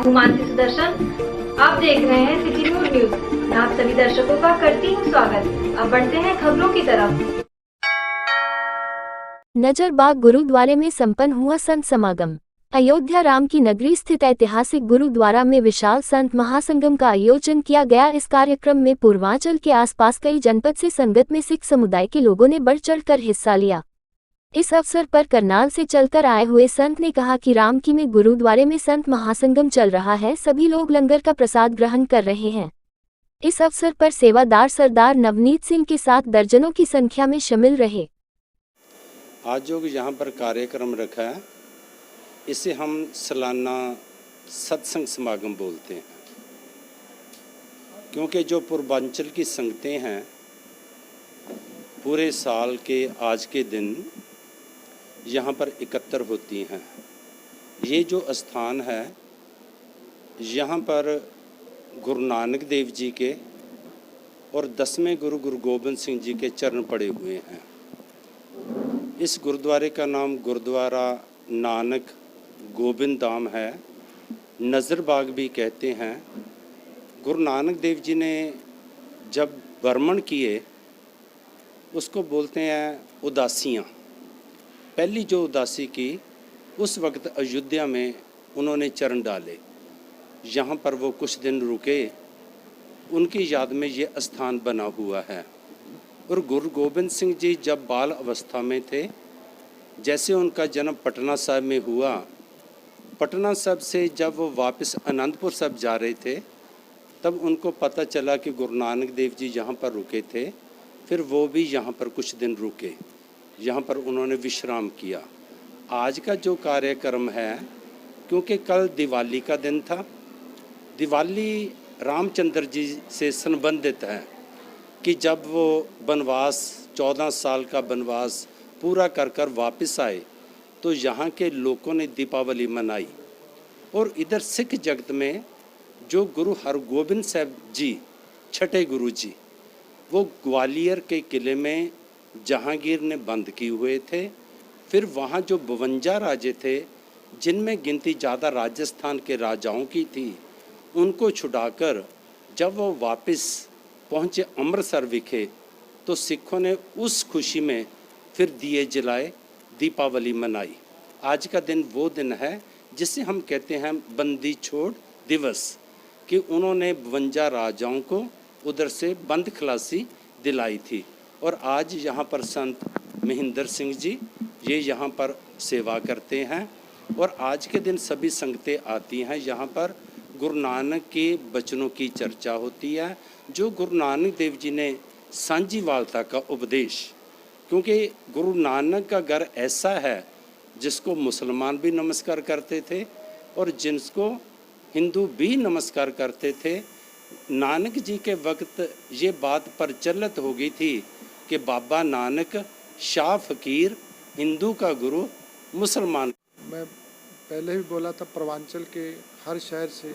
हूँ मानसी सुदर्शन। आप देख रहे हैं सिटी न्यूज। मैं आप सभी दर्शकों का करती हूँ स्वागत। अब बढ़ते हैं खबरों की तरफ। नजरबाग गुरुद्वारे में संपन्न हुआ संत समागम। अयोध्या राम की नगरी स्थित ऐतिहासिक गुरुद्वारा में विशाल संत महासंगम का आयोजन किया गया। इस कार्यक्रम में पूर्वांचल के आसपास कई जनपद से संगत में सिख समुदाय के लोगों ने बढ़ चढ़कर हिस्सा लिया। इस अवसर पर करनाल से चलकर आए हुए संत ने कहा कि राम की में गुरुद्वारे में संत महासंगम चल रहा है, सभी लोग लंगर का प्रसाद ग्रहण कर रहे हैं। इस अवसर पर सेवादार सरदार नवनीत सिंह के साथ दर्जनों की संख्या में शामिल रहे। आज जो यहाँ पर कार्यक्रम रखा है इसे हम सालाना सत्संग समागम बोलते हैं, क्योंकि जो पूर्वांचल की संगतें हैं पूरे साल के आज के दिन यहाँ पर एकत्र होती हैं। ये जो स्थान है यहाँ पर गुरु नानक देव जी के और 10वें गुरु गोबिंद सिंह जी के चरण पड़े हुए हैं। इस गुरुद्वारे का नाम गुरुद्वारा नानक गोबिंद धाम है, नज़रबाग भी कहते हैं। गुरु नानक देव जी ने जब भ्रमण किए उसको बोलते हैं उदासियाँ। पहली जो उदासी की उस वक्त अयोध्या में उन्होंने चरण डाले, यहाँ पर वो कुछ दिन रुके, उनकी याद में ये स्थान बना हुआ है। और गुरु गोबिंद सिंह जी जब बाल अवस्था में थे, जैसे उनका जन्म पटना साहिब में हुआ, पटना साहिब से जब वो वापस आनंदपुर साहिब जा रहे थे तब उनको पता चला कि गुरु नानक देव जी यहाँ पर रुके थे। फिर वो भी यहाँ पर कुछ दिन रुके, यहाँ पर उन्होंने विश्राम किया। आज का जो कार्यक्रम है, क्योंकि कल दिवाली का दिन था, दिवाली रामचंद्र जी से संबंधित है कि जब वो वनवास 14 साल का वनवास पूरा कर कर वापस आए तो यहाँ के लोगों ने दीपावली मनाई। और इधर सिख जगत में जो गुरु हरगोबिंद साहब जी, छठे गुरु जी, वो ग्वालियर के किले में जहांगीर ने बंद किए हुए थे। फिर वहाँ जो 52 राजे थे, जिनमें गिनती ज़्यादा राजस्थान के राजाओं की थी, उनको छुड़ाकर जब वो वापस पहुँचे अमृतसर विखे तो सिखों ने उस खुशी में फिर दिए जलाए, दीपावली मनाई। आज का दिन वो दिन है जिसे हम कहते हैं बंदी छोड़ दिवस, कि उन्होंने 52 राजाओं को उधर से बंद खलासी दिलाई थी। और आज यहाँ पर संत महेंद्र सिंह जी ये यहाँ पर सेवा करते हैं। और आज के दिन सभी संगतें आती हैं, यहाँ पर गुरु नानक के वचनों की चर्चा होती है। जो गुरु नानक देव जी ने सांझीवालता का उपदेश, क्योंकि गुरु नानक का घर ऐसा है जिसको मुसलमान भी नमस्कार करते थे और जिसको हिंदू भी नमस्कार करते थे। नानक जी के वक्त ये बात प्रचलित हो गई थी कि बाबा नानक शाह फकीर, हिंदू का गुरु, मुसलमान। मैं पहले भी बोला था, पूर्वांचल के हर शहर से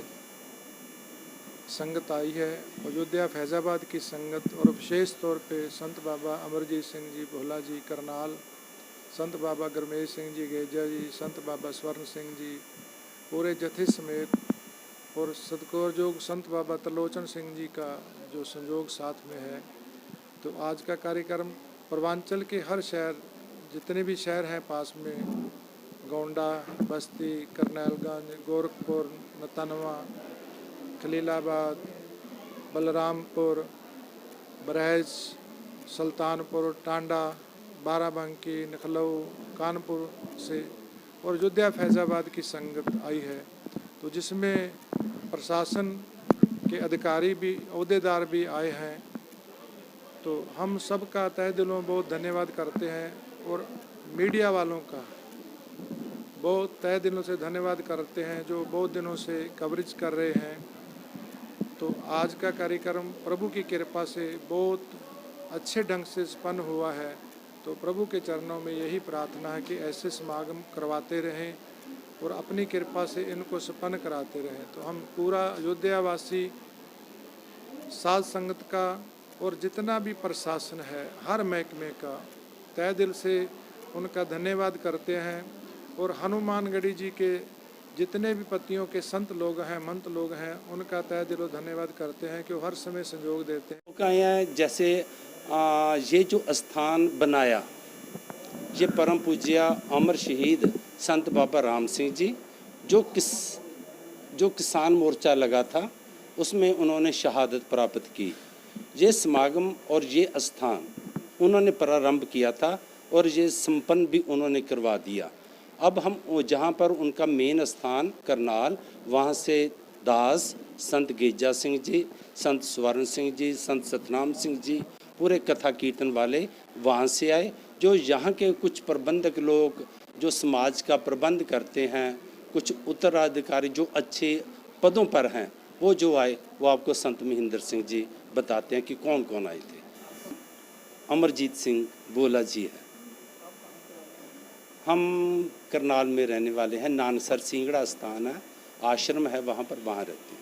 संगत आई है। अयोध्या फैज़ाबाद की संगत और विशेष तौर पे संत बाबा अमरजीत सिंह जी भोला जी करनाल, संत बाबा गुरमेज सिंह जी गेजा जी, संत बाबा स्वर्ण सिंह जी पूरे जथे समेत, और सदकोरजोग संत बाबा त्रिलोचन सिंह जी का जो संयोग साथ में है। तो आज का कार्यक्रम पूर्वांचल के हर शहर, जितने भी शहर हैं पास में, गोंडा, बस्ती, करनैलगंज, गोरखपुर, नतनवा, खलीलाबाद, बलरामपुर, बरहज, सुल्तानपुर, टांडा, बाराबंकी, नखलऊ, कानपुर से और अयोध्या फैज़ाबाद की संगत आई है। तो जिसमें प्रशासन के अधिकारी भी, अहदेदार भी आए हैं। तो हम सब का तहे दिलों बहुत धन्यवाद करते हैं और मीडिया वालों का बहुत तहे दिलों से धन्यवाद करते हैं जो बहुत दिनों से कवरेज कर रहे हैं। तो आज का कार्यक्रम प्रभु की कृपा से बहुत अच्छे ढंग से संपन्न हुआ है। तो प्रभु के चरणों में यही प्रार्थना है कि ऐसे समागम करवाते रहें और अपनी कृपा से इनको संपन्न कराते रहें। तो हम पूरा अयोध्यावासी साध संगत का और जितना भी प्रशासन है, हर महकमे का तहे दिल से उनका धन्यवाद करते हैं। और हनुमानगढ़ी जी के जितने भी पत्तियों के संत लोग हैं, मंत लोग हैं, उनका तहे दिलों धन्यवाद करते हैं कि वो हर समय सहयोग देते हैं। कहें जैसे ये जो स्थान बनाया, ये परम पूज्य अमर शहीद संत बाबा राम सिंह जी जो किसान मोर्चा लगा था उसमें उन्होंने शहादत प्राप्त की। ये समागम और ये स्थान उन्होंने प्रारंभ किया था और ये संपन्न भी उन्होंने करवा दिया। अब हम जहाँ पर उनका मेन स्थान करनाल, वहाँ से दास संत गेजा सिंह जी, संत स्वर्ण सिंह जी, संत सतनाम सिंह जी, पूरे कथा कीर्तन वाले वहाँ से आए। जो यहाँ के कुछ प्रबंधक लोग जो समाज का प्रबंध करते हैं, कुछ उत्तराधिकारी जो अच्छे पदों पर हैं, वो जो आए वो आपको संत महेंद्र सिंह जी बताते हैं कि कौन कौन आए थे। अमरजीत सिंह बोला जी है। हम करनाल में रहने वाले हैं, नानसर सिंगड़ा स्थान है, आश्रम है वहाँ पर, वहाँ रहते हैं।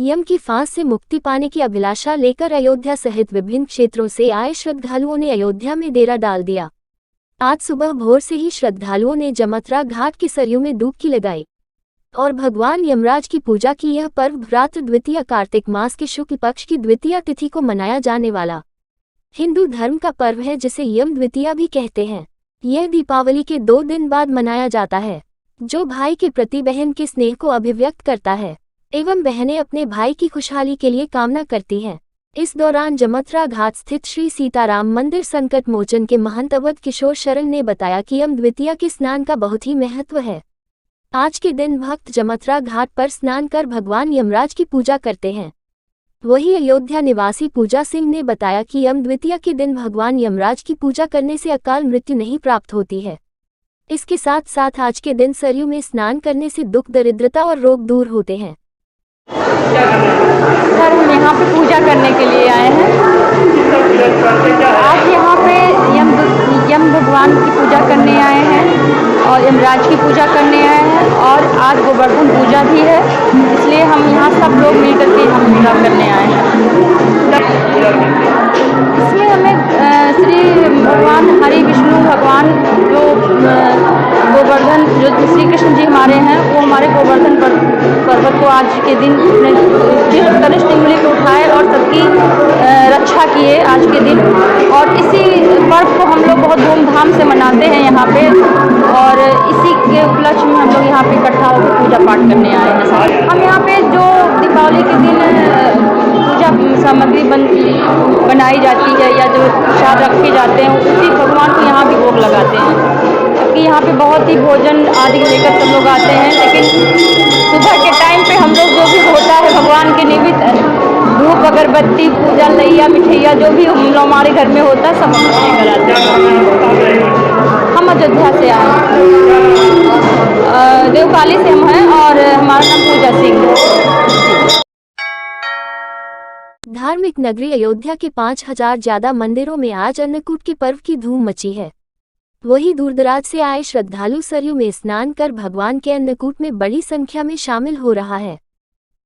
यम की फांस से मुक्ति पाने की अभिलाषा लेकर अयोध्या सहित विभिन्न क्षेत्रों से आए श्रद्धालुओं ने अयोध्या में डेरा डाल दिया। आज सुबह भोर से ही श्रद्धालुओं ने जमथरा घाट के सरयू में डुबकी लगाई और भगवान यमराज की पूजा की। यह पर्व भ्रातृ द्वितीया कार्तिक मास के शुक्ल पक्ष की द्वितीया तिथि को मनाया जाने वाला हिंदू धर्म का पर्व है, जिसे यम द्वितीया भी कहते हैं। यह दीपावली के 2 दिन बाद मनाया जाता है, जो भाई के प्रति बहन के स्नेह को अभिव्यक्त करता है एवं बहनें अपने भाई की खुशहाली के लिए कामना करती हैं। इस दौरान जमथरा घाट स्थित श्री सीताराम मंदिर संकट मोचन के महंत अवध किशोर शरण ने बताया कि यम द्वितीया के स्नान का बहुत ही महत्व है। आज के दिन भक्त जमथरा घाट पर स्नान कर भगवान यमराज की पूजा करते हैं। वही अयोध्या निवासी पूजा सिंह ने बताया कि यम द्वितीया के दिन भगवान यमराज की पूजा करने से अकाल मृत्यु नहीं प्राप्त होती है। इसके साथ साथ आज के दिन सरयू में स्नान करने से दुख, दरिद्रता और रोग दूर होते हैं। सर, हम यहाँ पे पूजा करने के लिए आए हैं। आज यहाँ पे यम भगवान की पूजा करने आए हैं और यमराज की पूजा करने आए हैं, और आज गोवर्धन पूजा भी है, इसलिए हम यहाँ सब लोग मिलकर के हम पूजा करने आए हैं। इसमें हमें श्री भगवान हरि विष्णु भगवान जो गोवर्धन जो श्री कृष्ण जी हमारे हैं, वो हमारे गोवर्धन पर्वत को आज के दिन कनिष्ठ उंगली को उठाए और सबकी रक्षा किए आज के दिन। और इसी पर्व को हम लोग बहुत धूमधाम से मनाते हैं यहाँ पे, और इसी के उपलक्ष्य में हम लोग यहाँ पे इकट्ठा होकर पूजा पाठ करने आए हैं। हम यहाँ पे जो दीपावली के दिन पूजा सामग्री बनाई जाती है या जो प्रसाद रखे जाते हैं, उसी भगवान को यहाँ भी भोग लगाते हैं। जबकि यहाँ पे बहुत ही भोजन आदि लेकर सब लोग आते हैं, लेकिन सुबह के टाइम पे हम लोग जो भी होता है भगवान के निमित्त धूप अगरबत्ती पूजा लैया मिठैया जो भी हमारे घर में होता है सब हम लेकर आते हैं। हम अयोध्या से आए, देवकाली से हम हैं और हमारा नाम पूजा सिंह। धार्मिक नगरी अयोध्या के 5000 ज्यादा मंदिरों में आज अन्नकूट के पर्व की धूम मची है। वही दूरदराज से आए श्रद्धालु सरयू में स्नान कर भगवान के अन्नकूट में बड़ी संख्या में शामिल हो रहा है,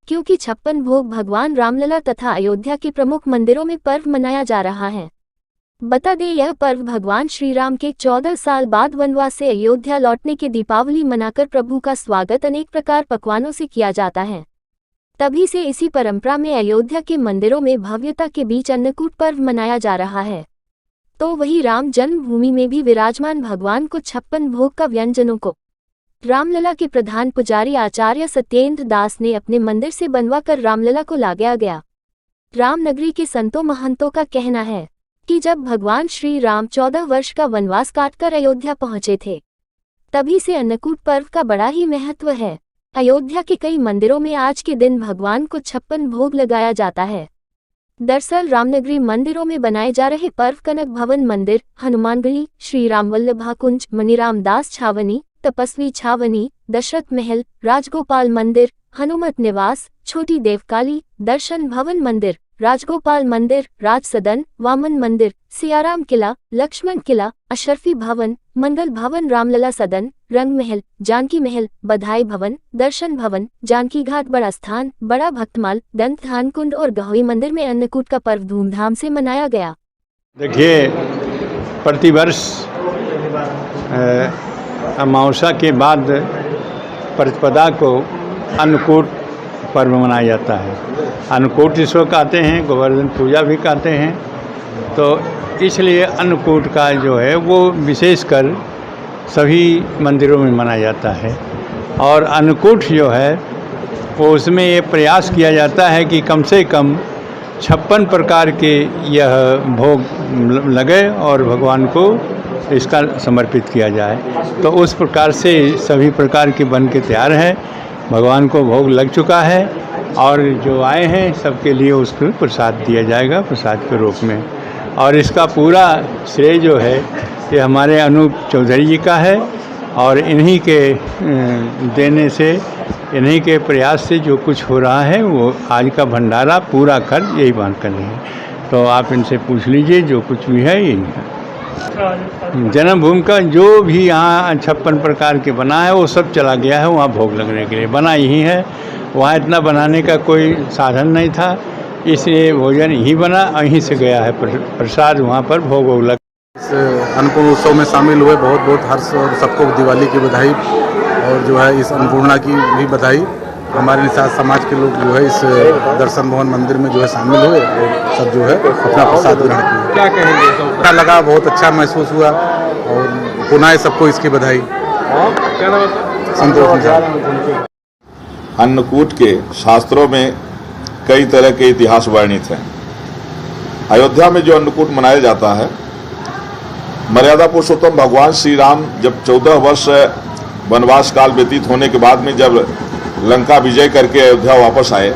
क्योंकि 56 भोग भगवान रामलला तथा अयोध्या के प्रमुख मंदिरों में पर्व मनाया जा रहा है। बता दें, यह पर्व भगवान श्री राम के 14 साल बाद वनवास से अयोध्या लौटने के दीपावली मनाकर प्रभु का स्वागत अनेक प्रकार पकवानों से किया जाता है। तभी से इसी परंपरा में अयोध्या के मंदिरों में भव्यता के बीच अन्नकूट पर्व मनाया जा रहा है। तो वही राम जन्मभूमि में भी विराजमान भगवान को 56 भोग का व्यंजनों को रामलला के प्रधान पुजारी आचार्य सत्येंद्र दास ने अपने मंदिर से बनवा कर रामलला को लाया गया। रामनगरी के संतों महंतों का कहना है कि जब भगवान श्री राम 14 वर्ष का वनवास काटकर अयोध्या पहुंचे थे, तभी से अन्नकूट पर्व का बड़ा ही महत्व है। अयोध्या के कई मंदिरों में आज के दिन भगवान को 56 भोग लगाया जाता है। दरअसल रामनगरी मंदिरों में बनाए जा रहे पर्व कनक भवन मंदिर, हनुमानगढ़ी, श्री रामवल्लभा कुंज, मणिराम दास छावनी, तपस्वी छावनी, दशरथ महल, राजगोपाल मंदिर, हनुमत निवास, छोटी देवकाली, दर्शन भवन मंदिर, राजगोपाल मंदिर, राज सदन, वामन मंदिर, सियाराम किला, लक्ष्मण किला, अशरफी भवन, मंगल भवन, रामलला सदन, रंग महल, जानकी महल, बधाई भवन, दर्शन भवन, जानकी घाट, बड़ा स्थान, बड़ा भक्तमाल, दंत ध्यान कुंड और गहोई मंदिर में अन्नकूट का पर्व धूमधाम से मनाया गया। देखिए, प्रतिवर्ष अमावस्या के बाद प्रतिपदा को अन्नकूट पर्व मनाया जाता है। अन्नकूट इसको कहते हैं, गोवर्धन पूजा भी कहते हैं। तो इसलिए अन्नकूट का जो है वो विशेषकर सभी मंदिरों में मनाया जाता है। और अन्नकूट जो है वो उसमें ये प्रयास किया जाता है कि कम से कम 56 प्रकार के यह भोग लगे और भगवान को इसका समर्पित किया जाए। तो उस प्रकार से सभी प्रकार के बन के तैयार है, भगवान को भोग लग चुका है और जो आए हैं सबके लिए उसको प्रसाद दिया जाएगा, प्रसाद के रूप में। और इसका पूरा श्रेय जो है ये हमारे अनूप चौधरी जी का है और इन्हीं के देने से, इन्हीं के प्रयास से जो कुछ हो रहा है वो आज का भंडारा पूरा खर्च यही बांध कर रहे हैं। तो आप इनसे पूछ लीजिए, जो कुछ भी है यही है। जन्मभूमि का जो भी यहाँ 56 प्रकार के बना है वो सब चला गया है वहाँ भोग लगने के लिए, बना यही है। वहाँ इतना बनाने का कोई साधन नहीं था, इसलिए भोजन यही बना, यहीं से गया है प्रसाद, वहाँ पर भोग लग। इस अन्नपूर्ण उत्सव में शामिल हुए बहुत बहुत हर्ष और सबको दिवाली की बधाई और जो है इस अन्नपूर्णा की भी बधाई। हमारे निषाद समाज के लोग जो है इस दर्शन भवन मंदिर में जो है शामिल हुए और सब जो है अपना प्रसाद ग्रहण किया। क्या कहेंगे? अच्छा लगा, बहुत अच्छा महसूस हुआ और पुनः सबको इसकी बधाई। संतोष। अन्नकूट के शास्त्रों में कई तरह के इतिहास वर्णित हैं। अयोध्या में जो अन्नकूट मनाया जाता है, मर्यादा पुरुषोत्तम भगवान श्री राम जब 14 वर्ष वनवास काल व्यतीत होने के बाद में जब लंका विजय करके अयोध्या वापस आए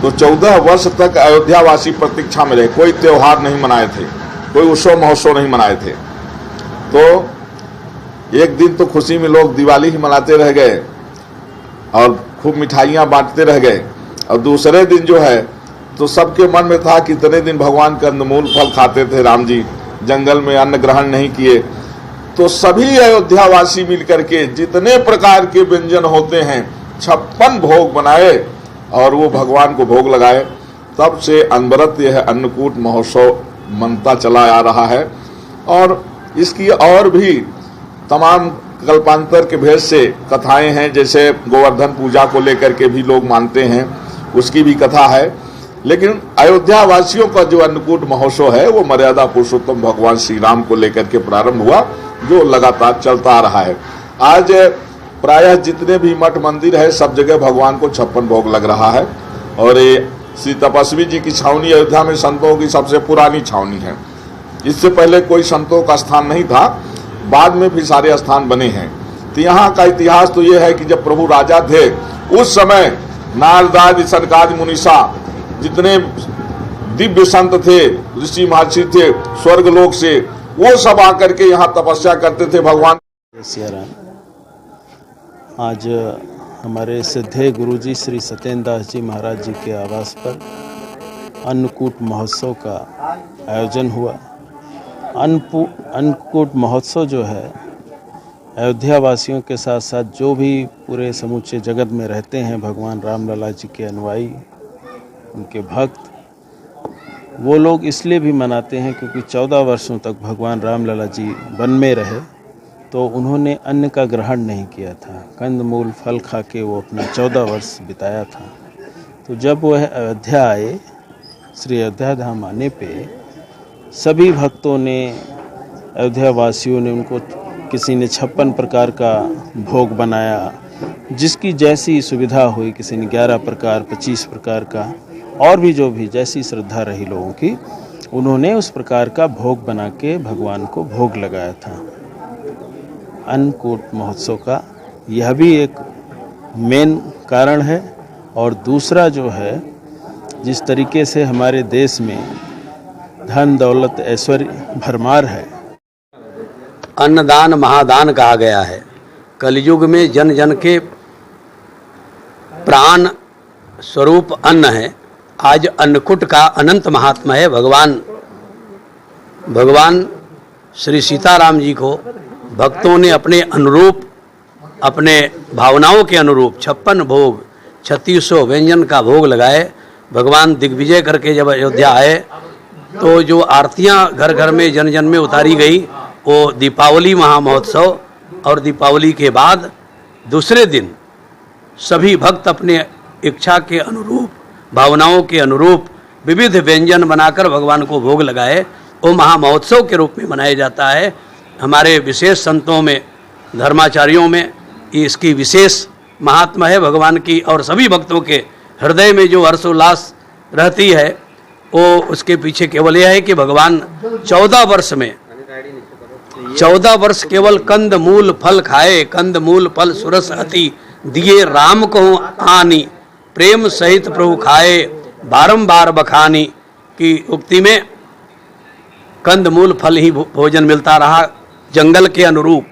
तो 14 वर्ष तक अयोध्यावासी प्रतीक्षा में रहे। कोई त्योहार नहीं मनाए थे, कोई उत्सव महोत्सव नहीं मनाए थे। तो एक दिन तो खुशी में लोग दिवाली ही मनाते रह गए और खूब मिठाइयाँ बांटते रह गए, और दूसरे दिन जो है तो सबके मन में था कि इतने दिन भगवान कंदमूल फल खाते थे राम जी, जंगल में अन्न ग्रहण नहीं किए। तो सभी अयोध्यावासी मिलकर के जितने प्रकार के व्यंजन होते हैं 56 भोग बनाए और वो भगवान को भोग लगाए। तब से अनवरत यह अन्नकूट महोत्सव मनता चला आ रहा है और इसकी और भी तमाम कल्पांतर के भेद से कथाएं हैं। जैसे गोवर्धन पूजा को लेकर के भी लोग मानते हैं, उसकी भी कथा है। लेकिन अयोध्या वासियों का जो अन्नकूट महोत्सव है वो मर्यादा पुरुषोत्तम भगवान श्री राम को लेकर के प्रारंभ हुआ, जो लगातार चलता आ रहा है। आज प्रायः जितने भी मठ मंदिर है सब जगह भगवान को 56 भोग लग रहा है। और ये श्री तपस्वी जी की छावनी अयोध्या में संतों की सबसे पुरानी छावनी है। इससे पहले कोई संतों का स्थान नहीं था, बाद में भी सारे स्थान बने हैं। तो यहाँ का इतिहास तो ये है कि जब प्रभु राजा थे उस समय नारद आदि सनकादि मुनीषा जितने दिव्य संत थे, ऋषि महर्षि थे स्वर्गलोक से, वो सब आकर के यहाँ तपस्या करते थे भगवान। आज हमारे सिद्धे गुरुजी श्री सत्येंद्र दास जी महाराज जी के आवास पर अन्नकूट महोत्सव का आयोजन हुआ। अन्नकूट महोत्सव जो है अयोध्या वासियों के साथ साथ जो भी पूरे समूचे जगत में रहते हैं भगवान रामलला जी के अनुयायी, उनके भक्त, वो लोग इसलिए भी मनाते हैं क्योंकि 14 वर्षों तक भगवान रामलला जी वन में रहे तो उन्होंने अन्न का ग्रहण नहीं किया था, कंदमूल फल खा के वो अपना 14 वर्ष बिताया था। तो जब वह अयोध्या आए, श्री अयोध्या धाम आने पे सभी भक्तों ने, अयोध्या वासियों ने उनको, किसी ने 56 प्रकार का भोग बनाया, जिसकी जैसी सुविधा हुई, किसी ने 11 प्रकार, 25 प्रकार का, और भी जो भी जैसी श्रद्धा रही लोगों की, उन्होंने उस प्रकार का भोग बना के भगवान को भोग लगाया था। अन्नकूट महोत्सव का यह भी एक मेन कारण है। और दूसरा जो है, जिस तरीके से हमारे देश में धन दौलत ऐश्वर्य भरमार है, अन्नदान महादान कहा गया है। कलयुग में जन जन के प्राण स्वरूप अन्न है। आज अन्नकूट का अनंत महात्मा है। भगवान श्री सीताराम जी को भक्तों ने अपने अनुरूप, अपने भावनाओं के अनुरूप 56 भोग, 3600 व्यंजन का भोग लगाए। भगवान दिग्विजय करके जब अयोध्या आए तो जो आरतियां घर घर में जन जन में उतारी गई, वो दीपावली महामहोत्सव और दीपावली के बाद दूसरे दिन सभी भक्त अपने इच्छा के अनुरूप, भावनाओं के अनुरूप विविध व्यंजन बनाकर भगवान को भोग लगाए। वो महामहोत्सव के रूप में मनाया जाता है। हमारे विशेष संतों में, धर्माचार्यों में इसकी विशेष महात्मा है भगवान की, और सभी भक्तों के हृदय में जो हर्षोल्लास रहती है वो उसके पीछे केवल यह है कि भगवान 14 वर्ष केवल कंद मूल फल खाए, कंद मूल फल सुरस अति दिए राम को आनी, प्रेम सहित प्रभु खाए बारंबार बखानी की उक्ति में कंद मूल फल ही भोजन मिलता रहा जंगल के अनुरूप।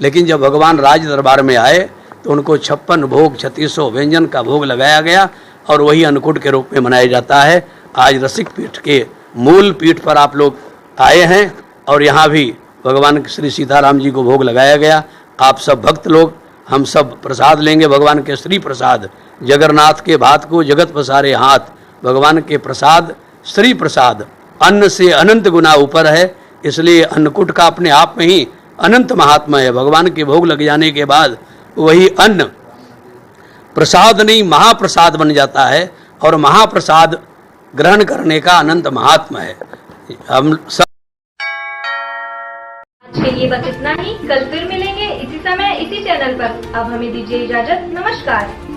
लेकिन जब भगवान राज दरबार में आए तो उनको 56 भोग 3600 व्यंजन का भोग लगाया गया और वही अन्नकूट के रूप में मनाया जाता है। आज रसिक पीठ के मूल पीठ पर आप लोग आए हैं और यहाँ भी भगवान श्री सीताराम जी को भोग लगाया गया। आप सब भक्त लोग, हम सब प्रसाद लेंगे भगवान के श्री प्रसाद। जगन्नाथ के भात को जगत पसारे हाथ, भगवान के प्रसाद श्री प्रसाद अन्न से अनंत गुना ऊपर है, इसलिए अन्नकूट का अपने आप में ही अनंत महात्मा है। भगवान के भोग लग जाने के बाद वही अन्न प्रसाद नहीं महाप्रसाद बन जाता है और महाप्रसाद ग्रहण करने का अनंत महात्मा है। हम सब आज के लिए बस इतना ही। कल फिर मिलेंगे इसी समय इसी चैनल पर। अब हमें दीजिए इजाजत। नमस्कार।